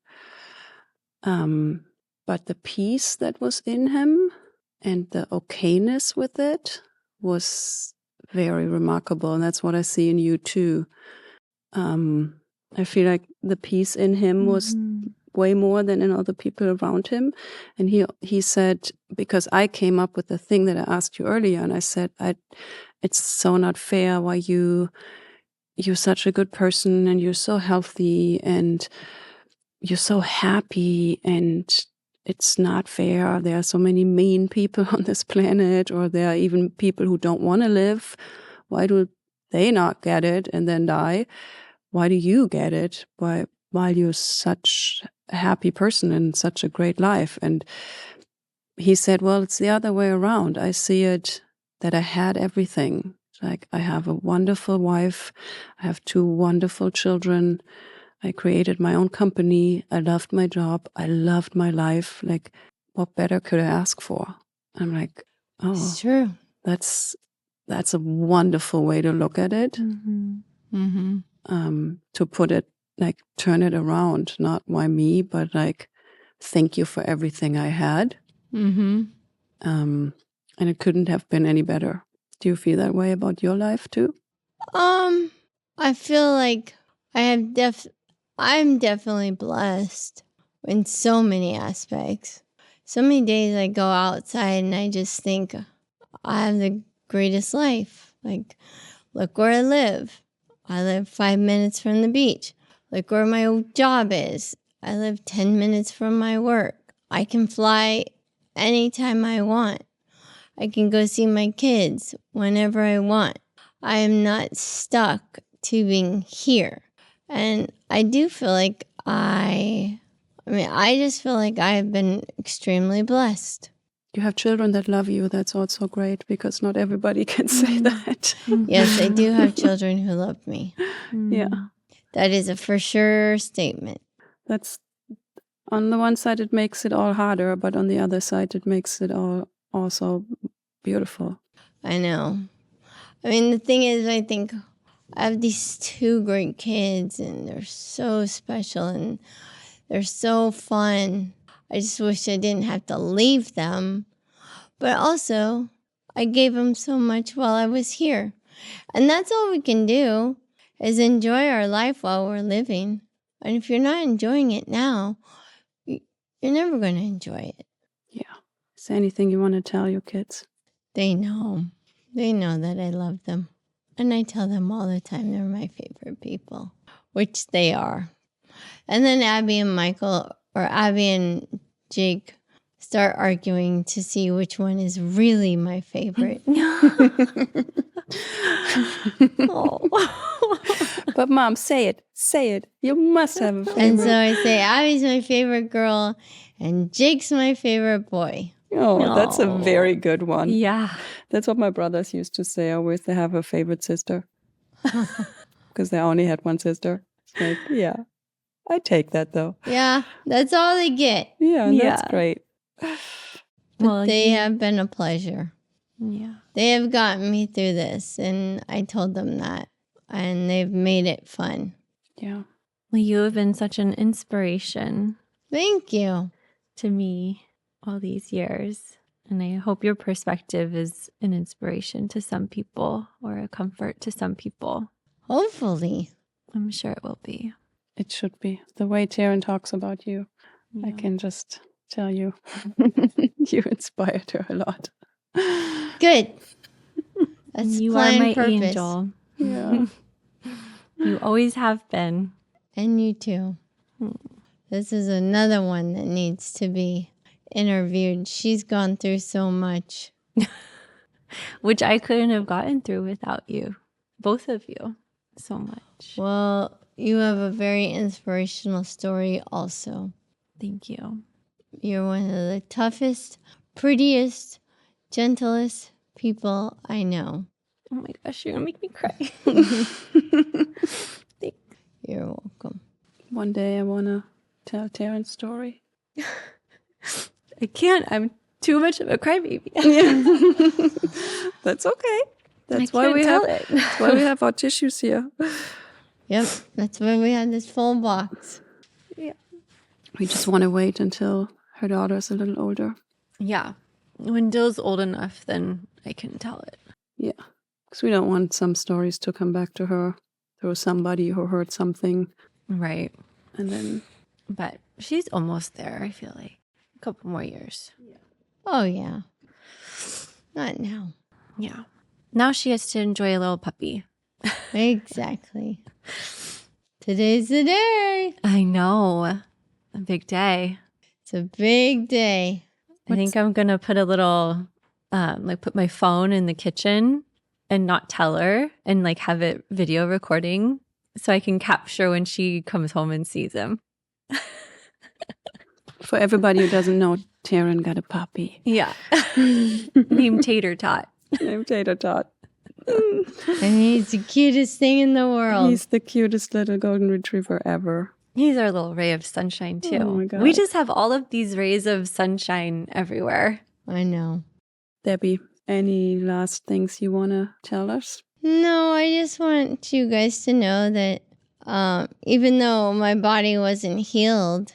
A: But the peace that was in him and the okayness with it was very remarkable. And that's what I see in you too. I feel like the peace in him was way more than in other people around him. And he said, because I came up with the thing that I asked you earlier, and I said, it's so not fair why you're such a good person and you're so healthy and you're so happy, and it's not fair. There are so many mean people on this planet, or there are even people who don't want to live. Why do they not get it and then die? Why do you get it? While you're such a happy person and such a great life? And he said, well, it's the other way around. I see it that I had everything. Like, I have a wonderful wife. I have 2 wonderful children. I created my own company. I loved my job. I loved my life. Like, what better could I ask for? I'm like, oh,
C: It's true.
A: that's a wonderful way to look at it. To put it, like, turn it around. Not why me, but like, thank you for everything I had. And it couldn't have been any better. Do you feel that way about your life too?
C: I feel like I'm definitely blessed in so many aspects. So many days I go outside and I just think I have the greatest life. Like, look where I live. I live 5 minutes from the beach. Look where my job is. I live 10 minutes from my work. I can fly anytime I want. I can go see my kids whenever I want. I am not stuck to being here. And I do feel like I just feel like I've been extremely blessed.
A: You have children that love you. That's also great, because not everybody can say that.
C: Yes, I do have children who love me.
A: Yeah.
C: That is a for sure statement.
A: That's, on the one side, it makes it all harder, but on the other side, it makes it all also beautiful.
C: I know. I mean, the thing is, I think I have these 2 great kids, and they're so special, and they're so fun. I just wish I didn't have to leave them. But also, I gave them so much while I was here. And that's all we can do, is enjoy our life while we're living. And if you're not enjoying it now, you're never going to enjoy it.
A: Yeah. Is there anything you want to tell your kids?
C: They know. They know that I love them. And I tell them all the time they're my favorite people, which they are. And then Abby and Michael, or Abby and Jake, start arguing to see which one is really my favorite.
A: But Mom, say it. Say it. You must have a favorite.
C: And so I say, Abby's my favorite girl, and Jake's my favorite boy.
A: Oh, that's a very good one.
B: Yeah.
A: That's what my brothers used to say always. They have a favorite sister. Because they only had one sister. Like, yeah. I take that, though.
C: Yeah, that's all they get.
A: Yeah, that's great.
C: But they have been a pleasure.
B: Yeah.
C: They have gotten me through this, and I told them that. And they've made it fun.
A: Yeah.
B: Well, you have been such an inspiration
C: Thank you.
B: to me all these years. And I hope your perspective is an inspiration to some people, or a comfort to some people.
C: Hopefully.
B: I'm sure it will be.
A: It should be. The way Taryn talks about you, I can just tell you, you inspired her a lot.
C: Good. That's
B: You are
C: plan
B: my
C: purpose.
B: angel.
A: Yeah.
B: You always have been.
C: And you too. This is another one that needs to be interviewed. She's gone through so much.
B: Which I couldn't have gotten through without you. Both of you. So much.
C: Well, you have a very inspirational story also.
B: Thank you.
C: You're one of the toughest, prettiest, gentlest people I know.
B: Oh my gosh, you're going to make me cry.
C: You're welcome.
A: One day I want to tell Taryn's story.
B: I can't. I'm too much of a crybaby.
A: That's okay. That's why we have it. That's why we have our tissues here.
C: Yep, that's why we have this full box.
B: Yeah.
A: We just want to wait until her daughter's a little older.
B: Yeah. When Dill's old enough, then I can tell it.
A: Yeah, because we don't want some stories to come back to her through somebody who heard something.
B: Right.
A: And then...
B: But she's almost there, I feel like. A couple more years.
C: Oh, yeah. Not now.
B: Yeah. Now she has to enjoy a little puppy.
C: Exactly. Today's the day.
B: I know. A big day.
C: It's a big day.
B: I think I'm going to put a little, put my phone in the kitchen and not tell her and have it video recording so I can capture when she comes home and sees him.
A: For everybody who doesn't know, Taryn got a puppy.
B: Yeah. Named Tater Tot.
A: Named Tater Tot.
C: And he's the cutest thing in the world.
A: He's the cutest little golden retriever ever.
B: He's our little ray of sunshine, too.
A: Oh my God.
B: We just have all of these rays of sunshine everywhere.
C: I know.
A: Debbie, any last things you want to tell us?
C: No, I just want you guys to know that even though my body wasn't healed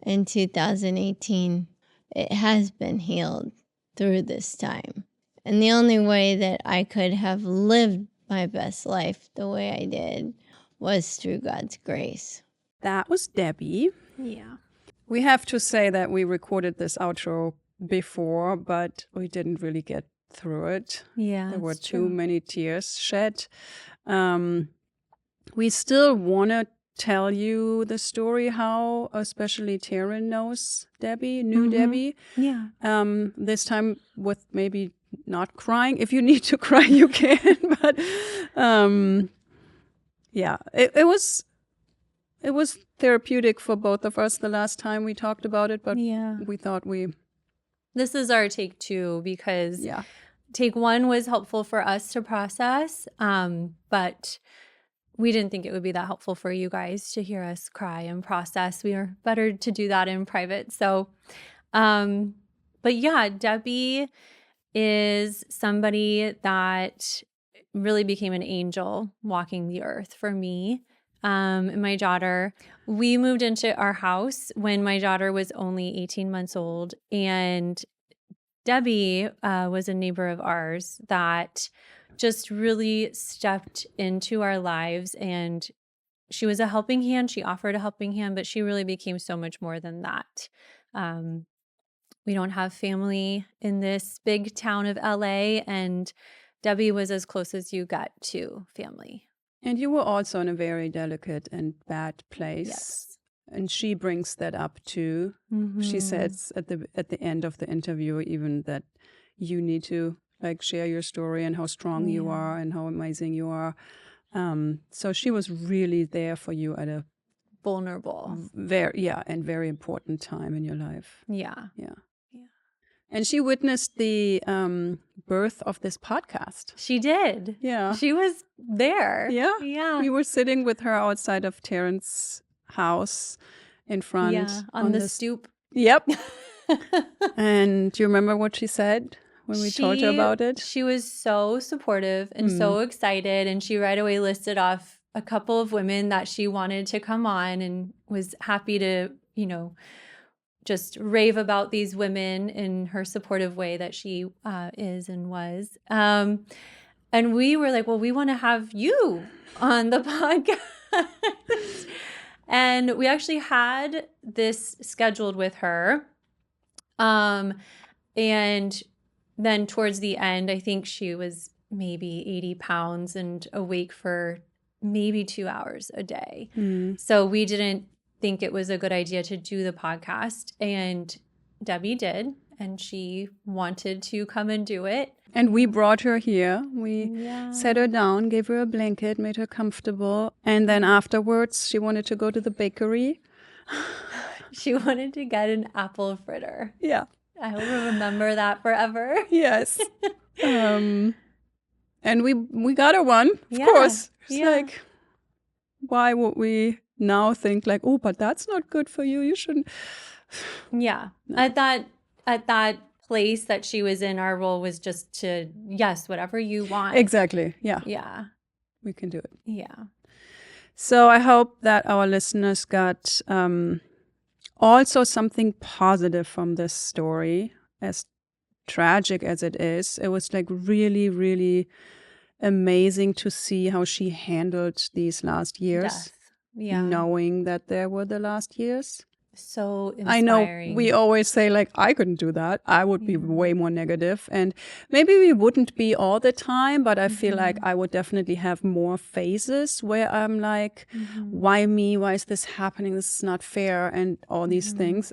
C: in 2018, it has been healed through this time. And the only way that I could have lived my best life the way I did was through God's grace.
A: That was Debbie.
B: Yeah.
A: We have to say that we recorded this outro before, but we didn't really get through it.
B: Yeah.
A: There were too many tears shed. We still want to tell you the story how especially Taryn knows Debbie, knew Debbie.
B: Yeah.
A: This time with maybe not crying. If you need to cry, you can. But yeah, it was therapeutic for both of us the last time we talked about it. But
B: Yeah.
A: we thought
B: This is our take 2 because
A: yeah.
B: take 1 was helpful for us to process, but we didn't think it would be that helpful for you guys to hear us cry and process. We are better to do that in private. So, but yeah, Debbie is somebody that really became an angel walking the earth for me. And my daughter, we moved into our house when my daughter was only 18 months old. And Debbie was a neighbor of ours that just really stepped into our lives. And she was a helping hand. She offered a helping hand, but she really became so much more than that. We don't have family in this big town of LA, and Debbie was as close as you got to family.
A: And you were also in a very delicate and bad place.
B: Yes.
A: And she brings that up too.
B: Mm-hmm.
A: She says at the end of the interview even that you need to share your story and how strong you are and how amazing you are. So she was really there for you at a
B: vulnerable,
A: very important time in your life.
B: Yeah.
A: And she witnessed the birth of this podcast.
B: She did.
A: Yeah.
B: She was there.
A: Yeah. We were sitting with her outside of Terrence's house in front.
B: Yeah, on the stoop.
A: Yep. And do you remember what she said when we told her about it?
B: She was so supportive and so excited. And she right away listed off a couple of women that she wanted to come on and was happy to, just rave about these women in her supportive way that she is and was. And we were like, well, we want to have you on the podcast. And we actually had this scheduled with her. And then towards the end, I think she was maybe 80 pounds and awake for maybe 2 hours a day. So we didn't think it was a good idea to do the podcast, and Debbie did, and she wanted to come and do it.
A: And we brought her here. We sat her down, gave her a blanket, made her comfortable, and then afterwards she wanted to go to the bakery.
B: She wanted to get an apple fritter.
A: Yeah.
B: I will remember that forever.
A: Yes. And we got her one, of course. It's like, why would we now think oh, but that's not good for you. You shouldn't.
B: Yeah. No. At that place that she was in. Our role was just to, yes, whatever you want.
A: Exactly. Yeah.
B: Yeah.
A: We can do it.
B: Yeah.
A: So I hope that our listeners got also something positive from this story, as tragic as it is. It was like really, really amazing to see how she handled these last years,
B: Death. Yeah.
A: knowing that there were the last years.
B: So inspiring.
A: I know we always say, like, I couldn't do that. I would be way more negative. And maybe we wouldn't be all the time, but I feel like I would definitely have more phases where I'm like, why me? Why is this happening? This is not fair. And all these things.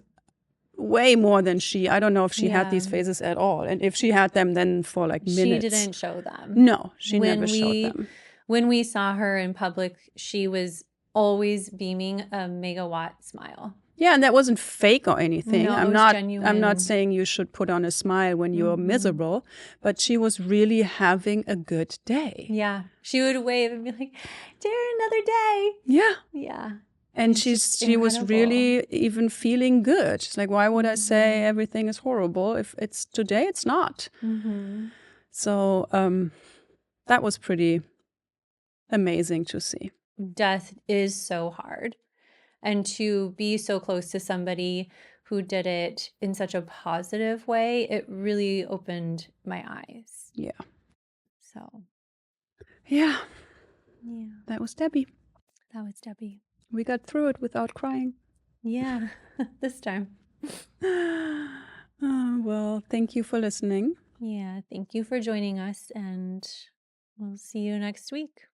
A: Way more than she. I don't know if she had these phases at all. And if she had them, then for like minutes.
B: She didn't show them.
A: No, she never showed them.
B: When we saw her in public, she was always beaming a megawatt smile.
A: Yeah, and that wasn't fake or anything.
B: No,
A: I'm
B: genuine.
A: not saying you should put on a smile when you're miserable, but she was really having a good day.
B: Yeah. She would wave and be like, "Dear, another day."
A: Yeah.
B: Yeah.
A: And she was really even feeling good. She's like, why would I say everything is horrible if it's today? It's not. So that was pretty amazing to see.
B: Death is so hard. And to be so close to somebody who did it in such a positive way, it really opened my eyes.
A: Yeah.
B: So.
A: Yeah.
B: Yeah.
A: That was Debbie.
B: That was Debbie.
A: We got through it without crying.
B: Yeah, this time.
A: Well, thank you for listening.
B: Yeah, thank you for joining us, and we'll see you next week.